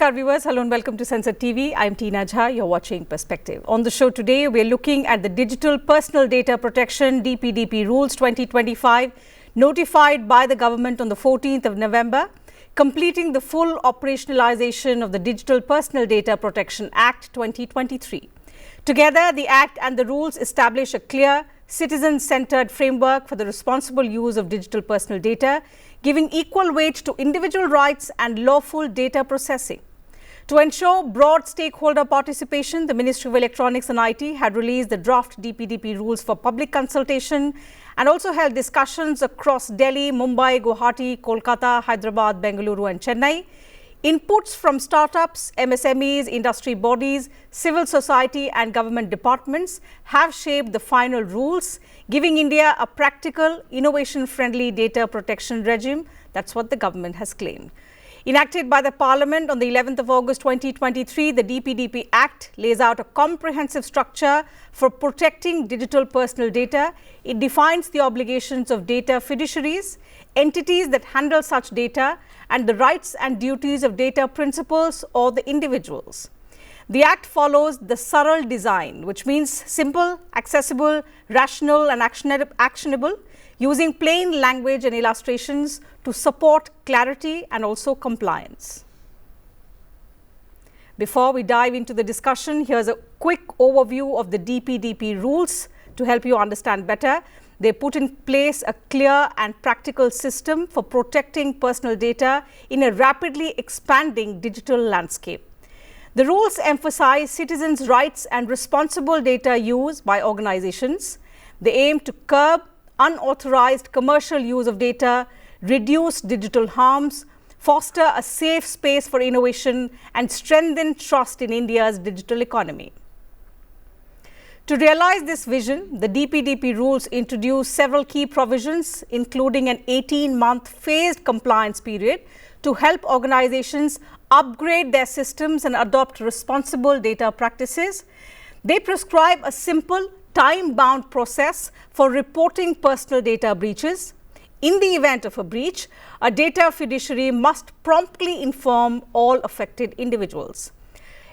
Namaskar viewers, hello and welcome to Sansad TV. I am Tina Jha, you are watching Perspective. On the show today, we are looking at the Digital Personal Data Protection DPDP Rules 2025 notified by the government on the 14th of November, completing the full operationalisation of the Digital Personal Data Protection Act 2023. Together, the Act and the rules establish a clear, citizen-centred framework for the responsible use of digital personal data, giving equal weight to individual rights and lawful data processing. To ensure broad stakeholder participation, the Ministry of Electronics and IT had released the draft DPDP rules for public consultation and also held discussions across Delhi, Mumbai, Guwahati, Kolkata, Hyderabad, Bengaluru and Chennai. Inputs from startups, MSMEs, industry bodies, civil society and government departments have shaped the final rules, giving India a practical, innovation-friendly data protection regime. That's what the government has claimed. Enacted by the Parliament on the 11th of August 2023, the DPDP Act lays out a comprehensive structure for protecting digital personal data. It defines the obligations of data fiduciaries, entities that handle such data, and the rights and duties of data principals or the individuals. The Act follows the SARAL design, which means simple, accessible, rational and actionable, using plain language and illustrations to support clarity and also compliance. Before we dive into the discussion, here's a quick overview of the DPDP rules to help you understand better. They put in place a clear and practical system for protecting personal data in a rapidly expanding digital landscape. The rules emphasize citizens' rights and responsible data use by organizations. They aim to curb unauthorized commercial use of data, reduce digital harms, foster a safe space for innovation, and strengthen trust in India's digital economy. To realize this vision, the DPDP rules introduce several key provisions, including an 18-month phased compliance period to help organizations upgrade their systems and adopt responsible data practices. They prescribe a simple, time-bound process for reporting personal data breaches. In the event of a breach, a data fiduciary must promptly inform all affected individuals.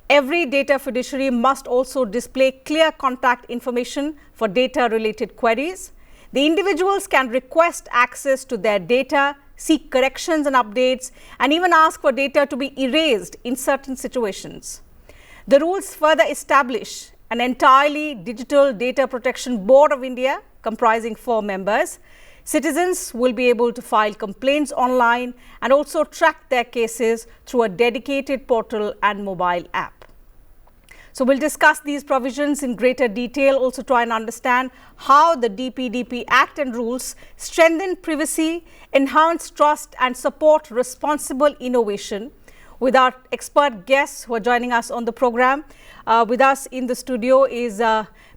Every data fiduciary must also display clear contact information for data-related queries. The individuals can request access to their data, seek corrections and updates, and even ask for data to be erased in certain situations. The rules further establish an entirely digital data protection board of India comprising 4 members. Citizens will be able to file complaints online and also track their cases through a dedicated portal and mobile app. So we'll discuss these provisions in greater detail, also try and understand how the DPDP Act and Rules strengthen privacy, enhance trust and support responsible innovation. With our expert guests who are joining us on the program, with us in the studio is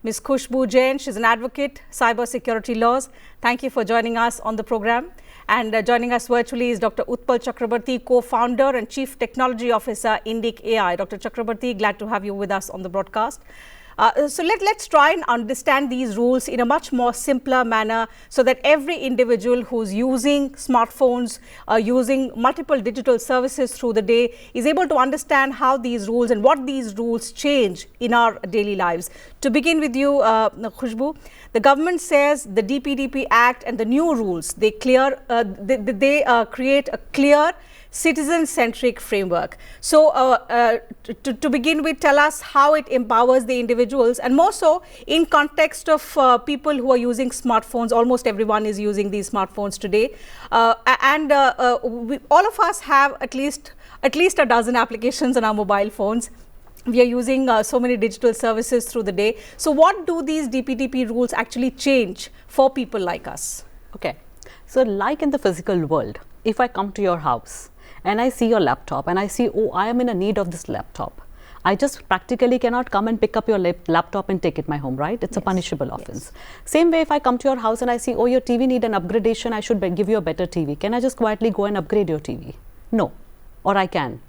Ms. Khushbu Jain. She's an advocate, cyber security laws. Thank you for joining us on the program. And joining us virtually is Dr. Utpal Chakrabarti, co-founder and Chief Technology Officer, Indic AI. Dr. Chakrabarti, glad to have you with us on the broadcast. So let's try and understand these rules in a much more simpler manner so that every individual who's using smartphones, using multiple digital services through the day is able to understand how these rules and what these rules change in our daily lives. To begin with you, Khushbu, the government says the DPDP Act and the new rules, they create a clear, citizen-centric framework. So to begin with, tell us how it empowers the individuals, and more so in context of people who are using smartphones. Almost everyone is using these smartphones today, all of us have at least a dozen applications on our mobile phones. We are using so many digital services through the day. So what do these DPDP rules actually change for people like us? Okay, so like in the physical world, if I come to your house and I see your laptop and I see, oh, I am in a need of this laptop, I just practically cannot come and pick up your laptop and take it my home, right? It's a punishable offense. Same way, if I come to your house and I see, oh, your TV need an upgradation, I should give you a better TV. Can I just quietly go and upgrade your TV? No, or I can.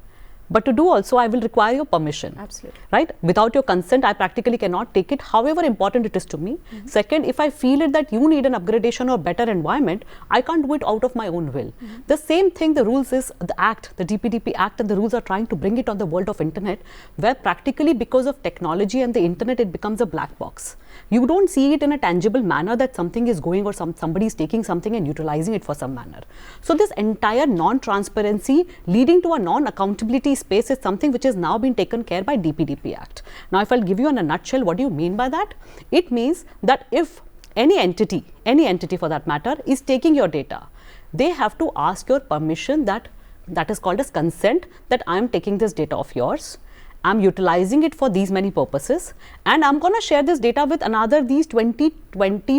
But to do also, I will require your permission. Absolutely. Right? Without your consent, I practically cannot take it, however important it is to me. Second, if I feel it that you need an upgradation or better environment, I can't do it out of my own will. The same thing, the rules is the Act, the DPDP Act and the rules are trying to bring it on the world of internet, where practically because of technology and the internet, it becomes a black box. You don't see it in a tangible manner that something is going or somebody is taking something and utilizing it for some manner. So this entire non-transparency leading to a non-accountability space is something which is now being taken care by DPDP Act. Now, if I'll give you in a nutshell, what do you mean by that? It means that if any entity for that matter is taking your data, they have to ask your permission, that is called as consent, that I am taking this data of yours. I'm utilizing it for these many purposes, and I'm going to share this data with another these 20,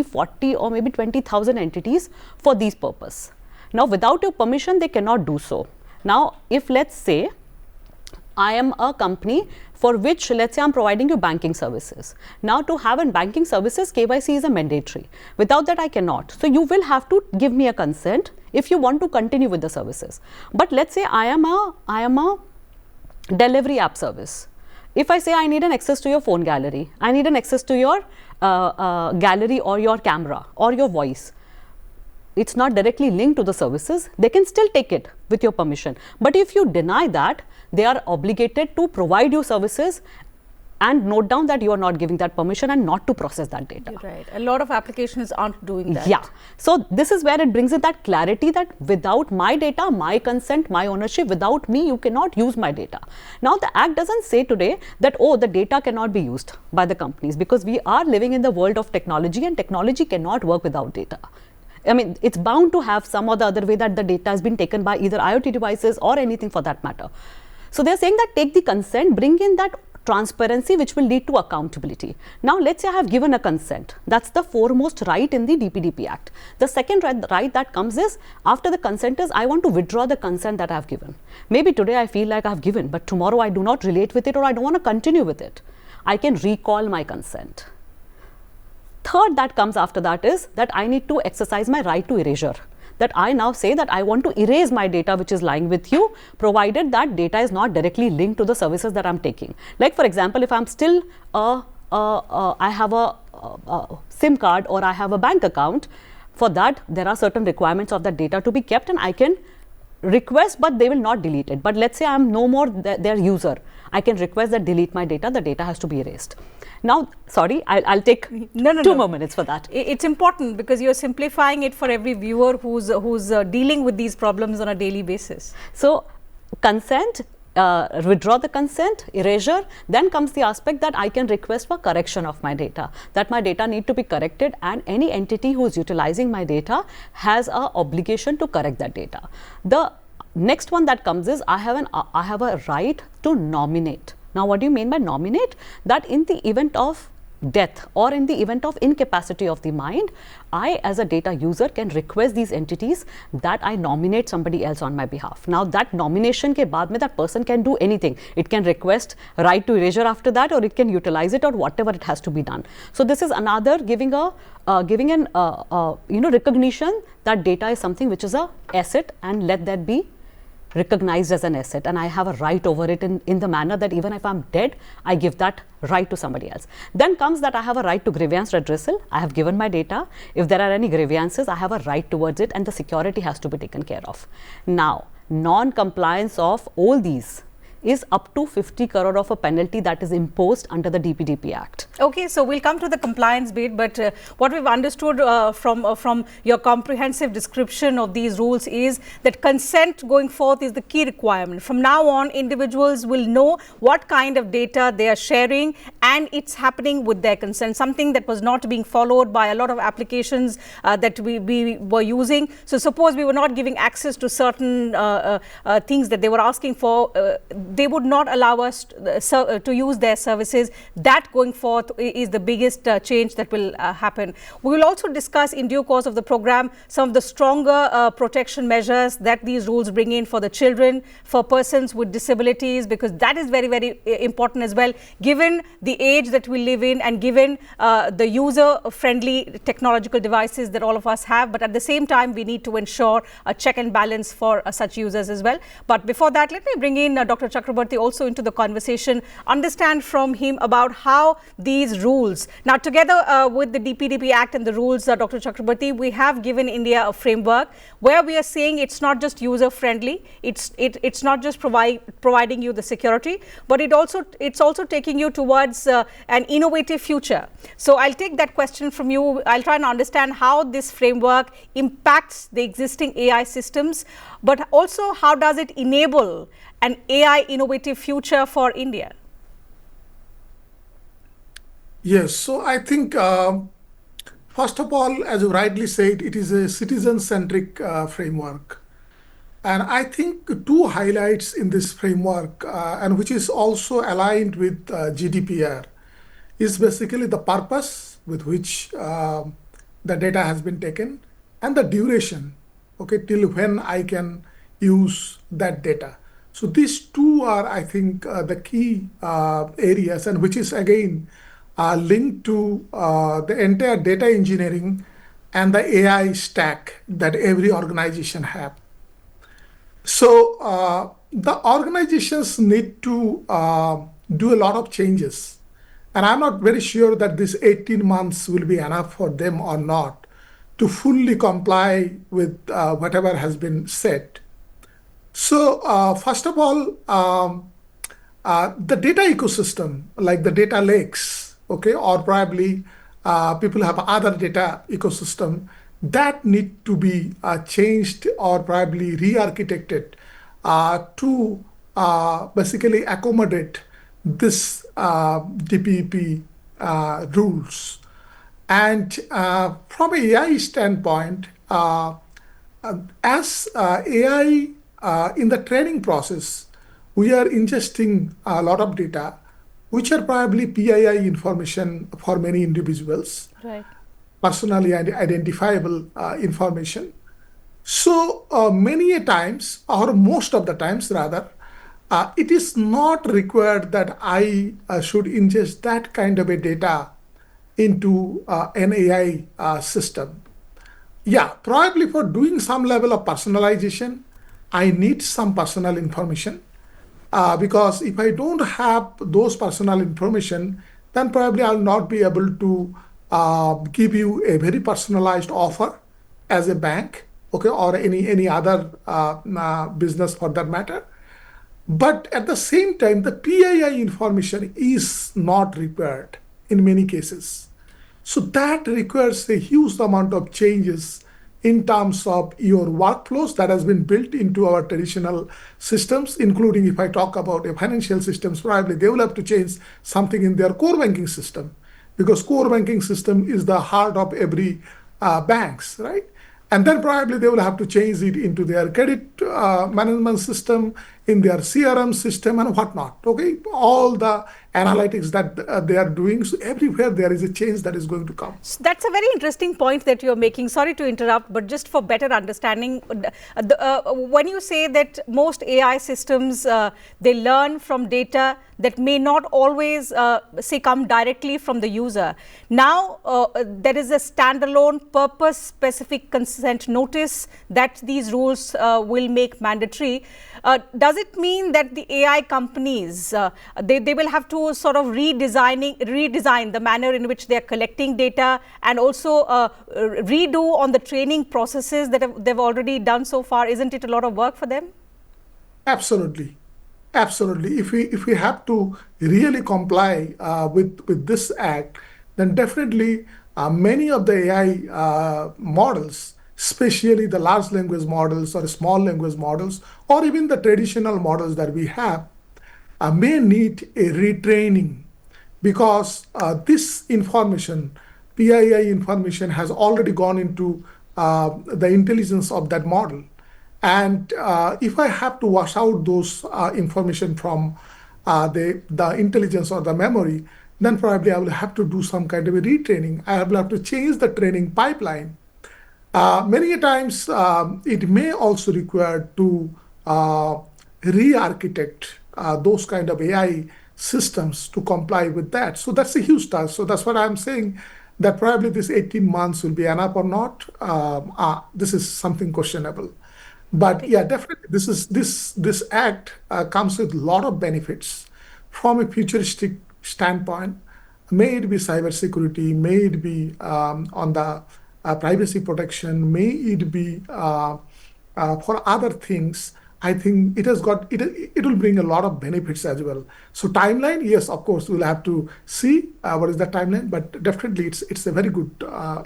40 or maybe 20,000 entities for these purpose. Now, without your permission, they cannot do so. Now, if let's say I am a company for which, let's say I'm providing you banking services. Now, to have in banking services, KYC is a mandatory. Without that, I cannot. So, you will have to give me a consent if you want to continue with the services. But let's say I am a delivery app service. If I say I need an access to your phone gallery, I need an access to your gallery or your camera or your voice, it's not directly linked to the services, they can still take it with your permission. But if you deny that, they are obligated to provide you services and note down that you are not giving that permission and not to process that data. You're right. A lot of applications aren't doing that. Yeah. So this is where it brings in that clarity that without my data, my consent, my ownership, without me, you cannot use my data. Now, the Act doesn't say today that, oh, the data cannot be used by the companies, because we are living in the world of technology and technology cannot work without data. I mean, it's bound to have some or the other way that the data has been taken by either IoT devices or anything for that matter. So they're saying that take the consent, bring in that transparency which will lead to accountability. Now, let's say I have given a consent. That's the foremost right in the DPDP Act. The second right that comes is, after the consent is, I want to withdraw the consent that I have given. Maybe today I feel like I have given, but tomorrow I do not relate with it or I don't want to continue with it. I can recall my consent. Third that comes after that is that I need to exercise my right to erasure. That I now say that I want to erase my data which is lying with you, provided that data is not directly linked to the services that I'm taking. Like, for example, if I'm still I have a SIM card or I have a bank account, for that there are certain requirements of that data to be kept, and I can request, but they will not delete it. But let's say I'm no more their user, I can request that delete my data, the data has to be erased. Now, sorry, I'll take two more minutes for that. It's important because you're simplifying it for every viewer who's dealing with these problems on a daily basis. So, consent, withdraw the consent, erasure, then comes the aspect that I can request for correction of my data, that my data need to be corrected, and any entity who is utilizing my data has an obligation to correct that data. The next one that comes is I have a right to nominate. Now, what do you mean by nominate? That in the event of death or in the event of incapacity of the mind, I as a data user can request these entities that I nominate somebody else on my behalf. Now, that nomination ke baad mein that person can do anything. It can request right to erasure after that, or it can utilize it, or whatever it has to be done. So this is another giving an recognition that data is something which is a asset, and let that be recognized as an asset, and I have a right over it in the manner that even if I'm dead, I give that right to somebody else. Then comes that I have a right to grievance redressal. I have given my data. If there are any grievances, I have a right towards it, and the security has to be taken care of. Now, non-compliance of all these is up to 50 crore of a penalty that is imposed under the DPDP Act. Okay, so we'll come to the compliance bit, but what we've understood from your comprehensive description of these rules is that consent going forth is the key requirement. From now on, individuals will know what kind of data they are sharing, and it's happening with their consent, something that was not being followed by a lot of applications that we were using. So suppose we were not giving access to certain things that they were asking for, they would not allow us to use their services. That going forth is the biggest change that will happen. We will also discuss in due course of the program some of the stronger protection measures that these rules bring in for the children, for persons with disabilities, because that is very, very important as well, given the age that we live in and given the user-friendly technological devices that all of us have. But at the same time, we need to ensure a check and balance for such users as well. But before that, let me bring in Dr. Chakrabarti also into the conversation, understand from him about how these rules, now together with the DPDP Act and the rules, Dr. Chakrabarti, we have given India a framework where we are saying it's not just user friendly, it's not just providing you the security, but it's also taking you towards an innovative future. So I'll take that question from you. I'll try and understand how this framework impacts the existing AI systems, but also how does it enable an AI innovative future for India? Yes, so I think first of all, as you rightly said, it is a citizen-centric framework. And I think two highlights in this framework, and which is also aligned with GDPR, is basically the purpose with which the data has been taken and the duration, okay, till when I can use that data. So these two are, I think, the key areas, and which is again linked to the entire data engineering and the AI stack that every organization have. So the organizations need to do a lot of changes. And I'm not very sure that this 18 months will be enough for them or not to fully comply with whatever has been said. So first of all, the data ecosystem, like the data lakes, okay, or probably people have other data ecosystem that need to be changed or probably re-architected to basically accommodate this DPDP rules. And from an AI standpoint, as AI in the training process, we are ingesting a lot of data, which are probably PII information for many individuals, Right. personally identifiable information. So many a times, or most of the times rather, it is not required that I should ingest that kind of a data into an AI system. Yeah, probably for doing some level of personalization, I need some personal information. Because if I don't have those personal information, then probably I'll not be able to give you a very personalized offer as a bank, okay, or any other business for that matter. But at the same time, the PII information is not required in many cases. So that requires a huge amount of changes in terms of your workflows that has been built into our traditional systems, including if I talk about a financial systems, probably they will have to change something in their core banking system, because core banking system is the heart of every banks, right? And then probably they will have to change it into their credit management system, in their CRM system and whatnot, okay? All the analytics that they are doing, so everywhere there is a change that is going to come. That's a very interesting point that you're making. Sorry to interrupt, but just for better understanding, when you say that most AI systems, they learn from data that may not always, say, come directly from the user. Now, there is a standalone purpose-specific consent notice that these rules will make mandatory. Does it mean that the AI companies, they will have to sort of redesign the manner in which they are collecting data, and also redo on the training processes that they've already done so far? Isn't it a lot of work for them? Absolutely. Absolutely. If we have to really comply with this act, then definitely many of the AI models, especially the large language models or small language models, or even the traditional models that we have, may need a retraining, because this information, PII information, has already gone into the intelligence of that model. And if I have to wash out those information from the intelligence or the memory, then probably I will have to do some kind of a retraining. I will have to change the training pipeline. Many times it may also require to re-architect those kind of AI systems to comply with that. So that's a huge task. So that's what I'm saying, that probably this 18 months will be enough or not. This is something questionable. But yeah, definitely, this act comes with a lot of benefits from a futuristic standpoint. May it be cybersecurity, may it be on the privacy protection, may it be for other things. I think it has got it. It will bring a lot of benefits as well. So timeline, yes, of course, we'll have to see what is the timeline, but definitely it's a very good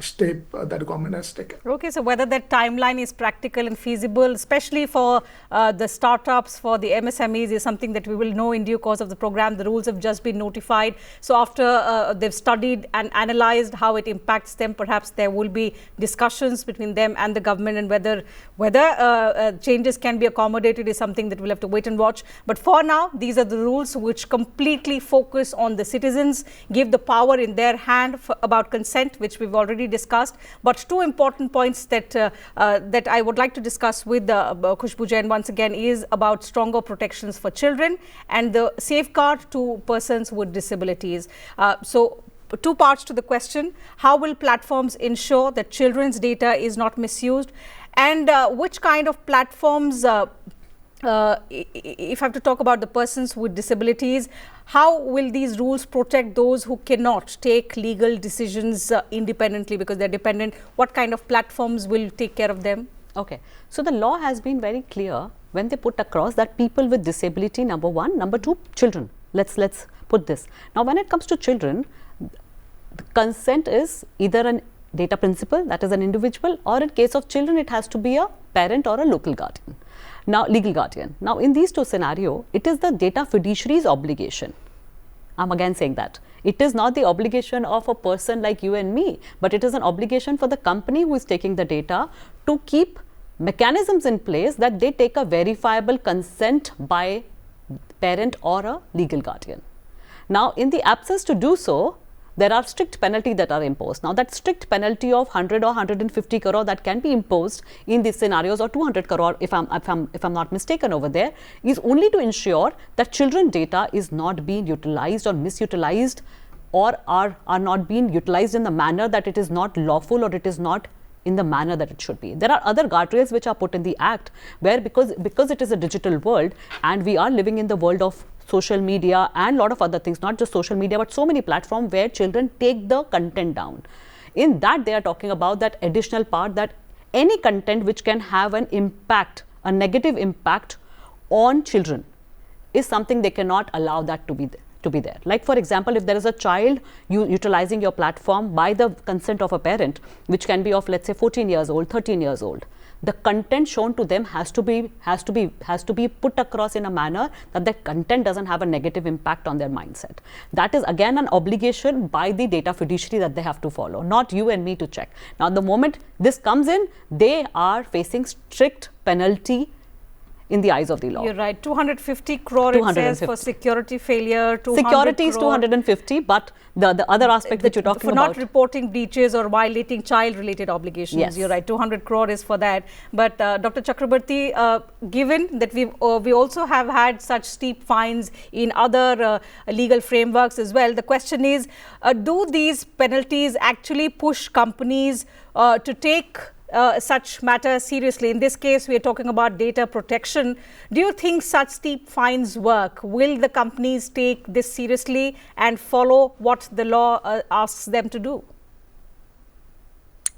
step that the government has taken. Okay, so whether that timeline is practical and feasible, especially for the startups, for the MSMEs, is something that we will know in due course of the program. The rules have just been notified. So after they've studied and analyzed how it impacts them, perhaps there will be discussions between them and the government, and whether changes can be accommodated is something that we'll have to wait and watch. But for now, these are the rules which completely focus on the citizens, give the power in their hand about consent, which we've already discussed. But two important points that I would like to discuss with Khushbu Jain once again is about stronger protections for children and the safeguard to persons with disabilities. So two parts to the question: how will platforms ensure that children's data is not misused, and which kind of platforms, if I have to talk about the persons with disabilities, how will these rules protect those who cannot take legal decisions independently because they're dependent? What kind of platforms will take care of them? Okay, so the law has been very clear when they put across that people with disability, number one, number two, children. Let's put this. Now, when it comes to children, consent is either a data principal, that is an individual, or in case of children, it has to be a parent or a local guardian. Now, legal guardian. Now, in these two scenarios, it is the data fiduciary's obligation. I'm again saying that. It is not the obligation of a person like you and me, but it is an obligation for the company who is taking the data to keep mechanisms in place that they take a verifiable consent by parent or a legal guardian. Now, in the absence to do so, there are strict penalties that are imposed. Now, that strict penalty of 100 or 150 crore that can be imposed in these scenarios, or 200 crore if I'm not mistaken over there, is only to ensure that children data is not being utilized or misutilized, or are not being utilized in the manner that it is not lawful, or it is not in the manner that it should be. There are other guardrails which are put in the act, where because it is a digital world and we are living in the world of social media and a lot of other things, not just social media, but so many platforms where children take the content down. In that, they are talking about that additional part, that any content which can have an impact, a negative impact on children, is something they cannot allow that to be there. Like, for example, if there is a child utilizing your platform by the consent of a parent, which can be of, let's say, 14 years old, 13 years old, the content shown to them has to be put across in a manner that the content doesn't have a negative impact on their mindset. That is again an obligation by the data fiduciary that they have to follow, not you and me to check. Now, the moment this comes in, they are facing strict penalty in the eyes of the law. You're right. 250 crore it says for security failure. Security is 250, but the other aspect that you're talking for about. For not reporting breaches or violating child-related obligations. Yes. You're right. 200 crore is for that. But Dr. Chakrabarti, given that we also have had such steep fines in other legal frameworks as well, the question is, do these penalties actually push companies to take such matters seriously? In this case, we are talking about data protection. Do you think such steep fines work? Will the companies take this seriously and follow what the law asks them to do?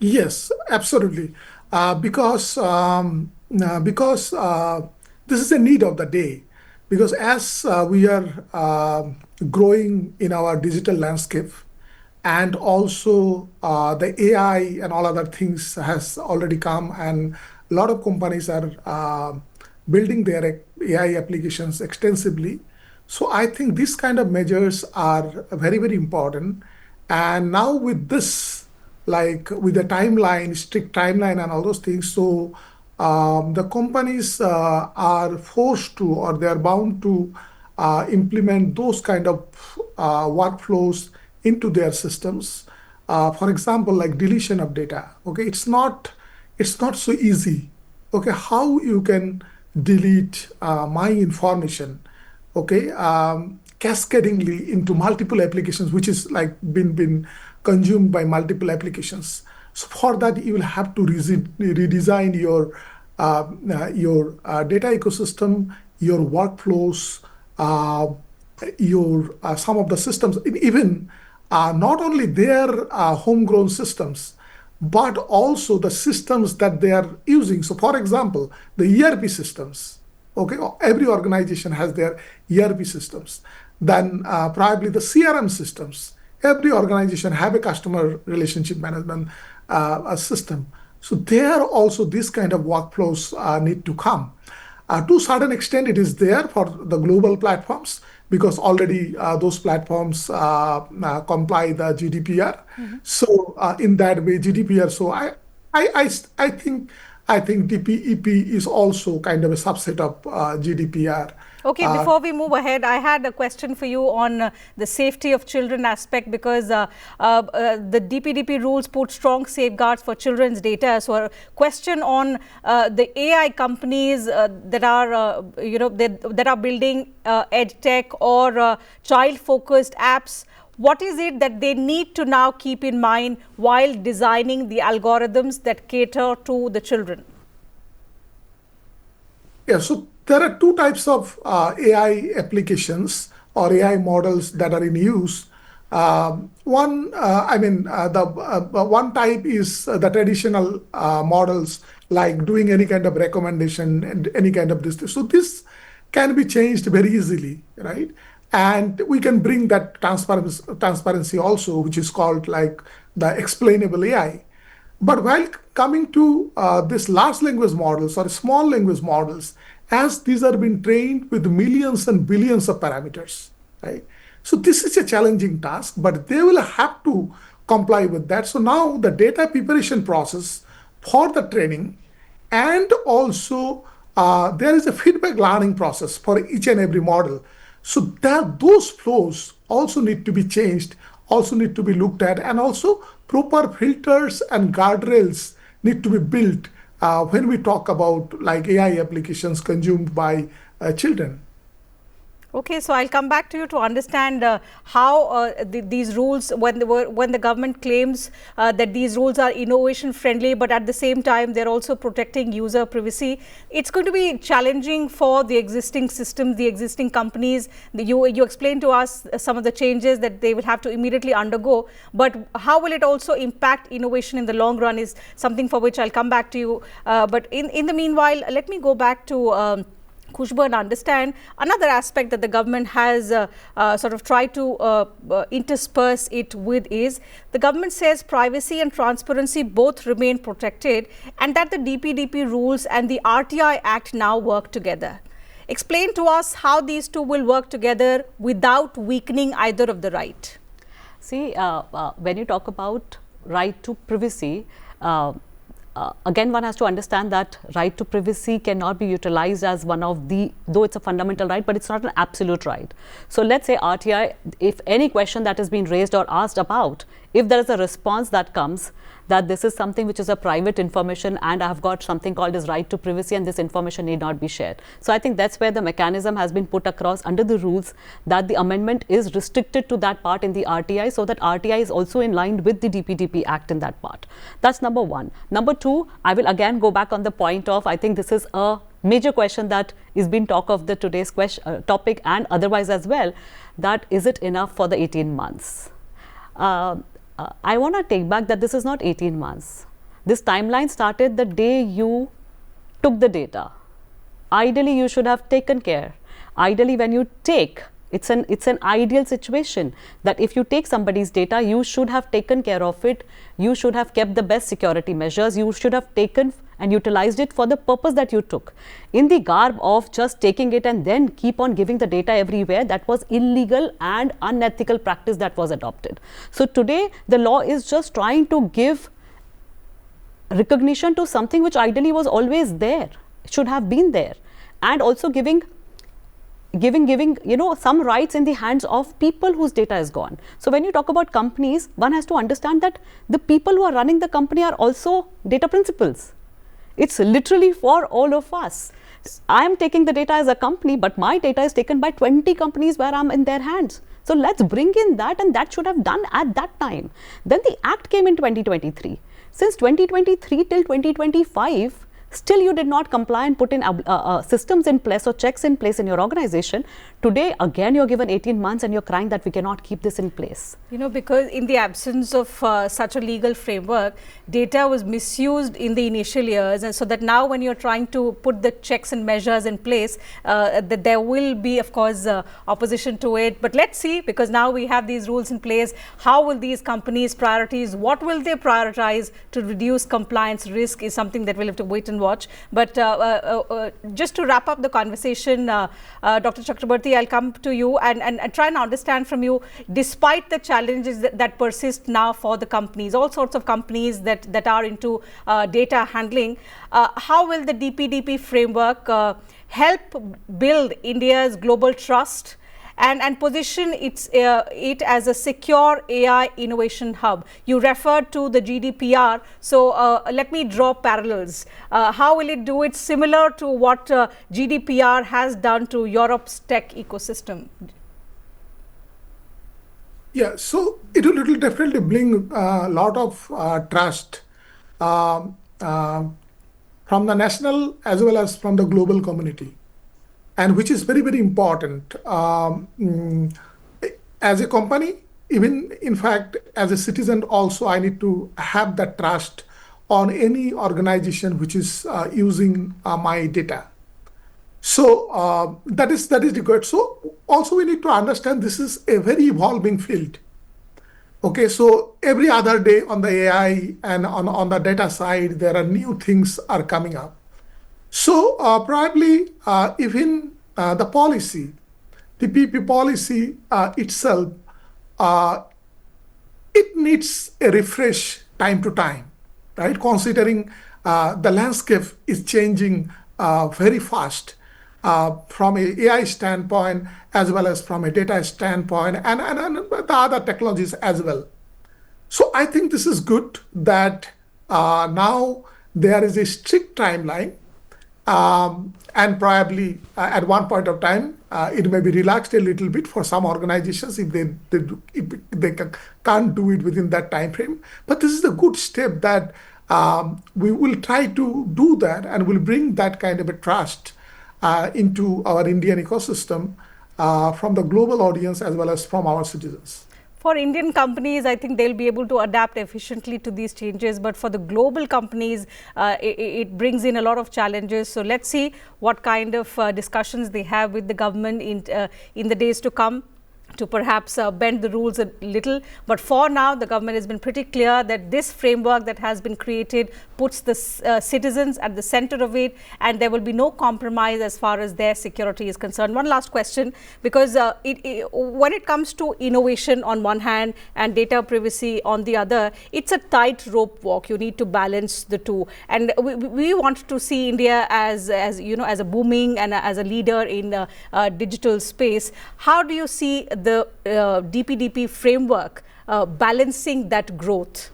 Yes, absolutely. Because this is a need of the day. Because as we are growing in our digital landscape, and also the AI and all other things has already come, and a lot of companies are building their AI applications extensively. So I think these kind of measures are very, very important. And now with this, like with the timeline, strict timeline and all those things, so the companies are forced to, or they are bound to implement those kind of workflows into their systems. For example, like deletion of data. Okay, it's not so easy. Okay, how you can delete my information? Okay, cascadingly into multiple applications, which is like been consumed by multiple applications. So for that, you will have to redesign your your data ecosystem, your workflows, your some of the systems, even not only their homegrown systems, but also the systems that they are using. So, for example, the ERP systems. Okay, every organization has their ERP systems. Then probably the CRM systems. Every organization have a customer relationship management system. So there also this kind of workflows need to come. To a certain extent, it is there for the global platforms because already those platforms comply the GDPR. So in that way, GDPR. So I think DPEP is also kind of a subset of GDPR. Okay, before we move ahead, I had a question for you on the safety of children aspect, because the DPDP rules put strong safeguards for children's data. So a question on the AI companies that are, that are building edtech or child-focused apps. What is it that they need to now keep in mind while designing the algorithms that cater to the children? Yeah, so there are two types of AI applications or AI models that are in use. One type is the traditional models, like doing any kind of recommendation and any kind of this. So this can be changed very easily, right? And we can bring that transparency also, which is called like the explainable AI. But while coming to this large language models or small language models, as these are being trained with millions and billions of parameters, right? So this is a challenging task, but they will have to comply with that. So now the data preparation process for the training, and also there is a feedback learning process for each and every model. So that those flows also need to be changed, also need to be looked at, and also proper filters and guardrails need to be built when we talk about like AI applications consumed by children. Okay, so I'll come back to you to understand how these rules, when the government claims that these rules are innovation friendly, but at the same time they're also protecting user privacy. It's going to be challenging for the existing systems, the existing companies. You explained to us some of the changes that they will have to immediately undergo, but how will it also impact innovation in the long run is something for which I'll come back to you. But in the meanwhile, let me go back to Khushbu and understand another aspect that the government has sort of tried to intersperse it with is the government says privacy and transparency both remain protected, and that the DPDP rules and the RTI Act now work together. Explain to us how these two will work together without weakening either of the right. See, when you talk about right to privacy, again, one has to understand that right to privacy cannot be utilized as one of the, though it's a fundamental right, but it's not an absolute right. So let's say RTI, if any question that is being raised or asked about, if there is a response that comes that this is something which is a private information and I have got something called as right to privacy and this information need not be shared. So I think that's where the mechanism has been put across under the rules, that the amendment is restricted to that part in the RTI, so that RTI is also in line with the DPDP Act in that part. That's number one. Number two, I will again go back on the point of, I think this is a major question that is being talk of the today's topic and otherwise as well, that is it enough for the 18 months? I want to take back that this is not 18 months. This timeline started the day you took the data. Ideally, you should have taken care. Ideally, when you take, it's an ideal situation that if you take somebody's data, you should have taken care of it. You should have kept the best security measures. You should have taken and utilized it for the purpose that you took. In the garb of just taking it and then keep on giving the data everywhere, that was illegal and unethical practice that was adopted. So today, the law is just trying to give recognition to something which ideally was always there, should have been there, and also giving some rights in the hands of people whose data is gone. So when you talk about companies, one has to understand that the people who are running the company are also data principals. It's literally for all of us. I am taking the data as a company, but my data is taken by 20 companies where I'm in their hands. So let's bring in that, and that should have done at that time. Then the Act came in 2023. Since 2023 till 2025, Still, you did not comply and put in systems in place or checks in place in your organization. Today, again, you're given 18 months and you're crying that we cannot keep this in place. You know, because in the absence of such a legal framework, data was misused in the initial years, and so that now when you're trying to put the checks and measures in place, that there will be, of course, opposition to it. But let's see, because now we have these rules in place, how will these companies priorities, what will they prioritize to reduce compliance risk is something that we'll have to wait and watch. But just to wrap up the conversation, Dr. Chakrabarti, I'll come to you and try and understand from you, despite the challenges that persist now for the companies, all sorts of companies that are into data handling, how will the DPDP framework help build India's global trust and position it as a secure AI innovation hub? You referred to the GDPR, so let me draw parallels. How will it do it similar to what GDPR has done to Europe's tech ecosystem? Yeah, so it will definitely bring a lot of trust from the national as well as from the global community, and which is very, very important. As a company, even in fact, as a citizen also, I need to have that trust on any organization which is using my data. So that is required. So also we need to understand this is a very evolving field. Okay, so every other day on the AI and on the data side, there are new things are coming up. So probably even the policy, the PP policy itself, it needs a refresh time to time, right? Considering the landscape is changing very fast from an AI standpoint as well as from a data standpoint and the other technologies as well. So I think this is good that now there is a strict timeline. And probably at one point of time, it may be relaxed a little bit for some organizations if they can't do it within that time frame. But this is a good step that we will try to do that and will bring that kind of a trust into our Indian ecosystem from the global audience as well as from our citizens. For Indian companies, I think they'll be able to adapt efficiently to these changes. But for the global companies, it brings in a lot of challenges. So let's see what kind of discussions they have with the government in the days to come to perhaps bend the rules a little. But for now, the government has been pretty clear that this framework that has been created puts the citizens at the center of it, and there will be no compromise as far as their security is concerned. One last question, because when it comes to innovation on one hand and data privacy on the other, it's a tightrope walk. You need to balance the two. And we want to see India as you know, as a booming and as a leader in digital space. How do you see the DPDP framework balancing that growth?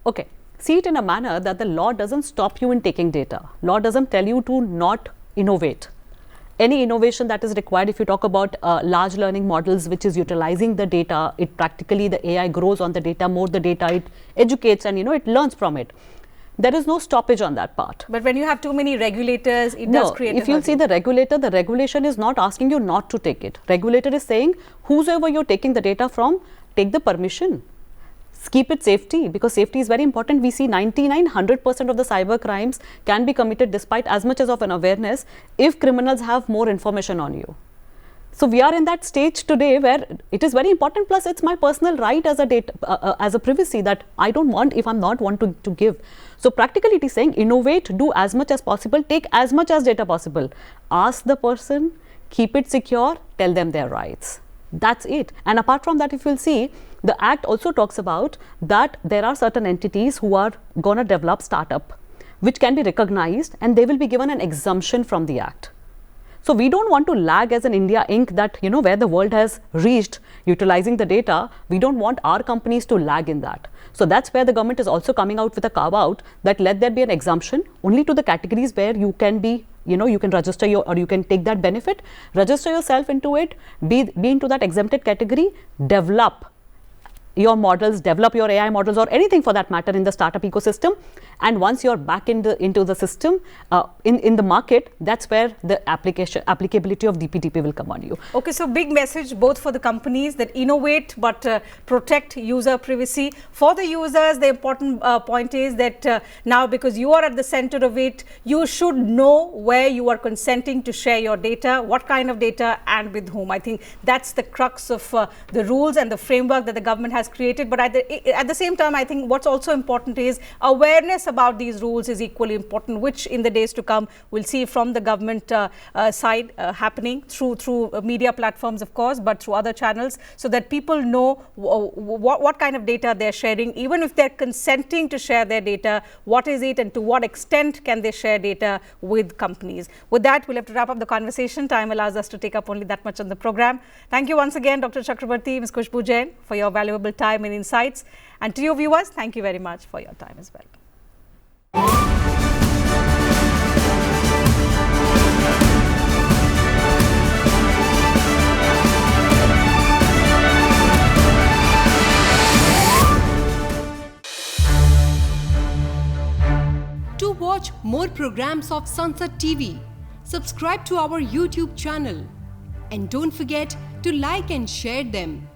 Okay, see it in a manner that the law doesn't stop you in taking data. Law doesn't tell you to not innovate. Any innovation that is required, if you talk about large learning models, which is utilizing the data, it practically, the AI grows on the data, more the data it educates and, you know, it learns from it. There is no stoppage on that part. But when you have too many regulators, it does create if you see the regulator, the regulation is not asking you not to take it. Regulator is saying, whosoever you're taking the data from, take the permission. Keep it safety, because safety is very important. We see 100% of the cyber crimes can be committed despite as much as of an awareness if criminals have more information on you. So we are in that stage today where it is very important. Plus, it's my personal right as a data, as a privacy that I don't want if I'm not want to give. So practically it is saying innovate, do as much as possible, take as much as data possible. Ask the person, keep it secure, tell them their rights. That's it. And apart from that, if you'll see, the Act also talks about that there are certain entities who are going to develop startup, which can be recognized and they will be given an exemption from the Act. So we don't want to lag as an India Inc. that, you know, where the world has reached utilizing the data, we don't want our companies to lag in that. So that's where the government is also coming out with a carve out that let there be an exemption only to the categories where you can be, you know, you can register your, or you can take that benefit, register yourself into it, be into that exempted category, develop your models, develop your AI models or anything for that matter in the startup ecosystem. And once you're back into the system, in the market, that's where the applicability of DPDP will come on you. Okay, so big message both for the companies that innovate but protect user privacy. For the users, the important point is that now, because you are at the center of it, you should know where you are consenting to share your data, what kind of data and with whom. I think that's the crux of the rules and the framework that the government has created. But at the same time, I think what's also important is awareness about these rules is equally important, which in the days to come we'll see from the government side happening through media platforms, of course, but through other channels, so that people know what kind of data they're sharing, even if they're consenting to share their data, what is it and to what extent can they share data with companies. With that, we'll have to wrap up the conversation. Time allows us to take up only that much on the program. Thank you once again, Dr. Chakrabarti, Ms. Khushbu Jain, for your valuable time and insights. And to you viewers, thank you very much for your time as well. To watch more programs of Sansad TV, subscribe to our YouTube channel and don't forget to like and share them.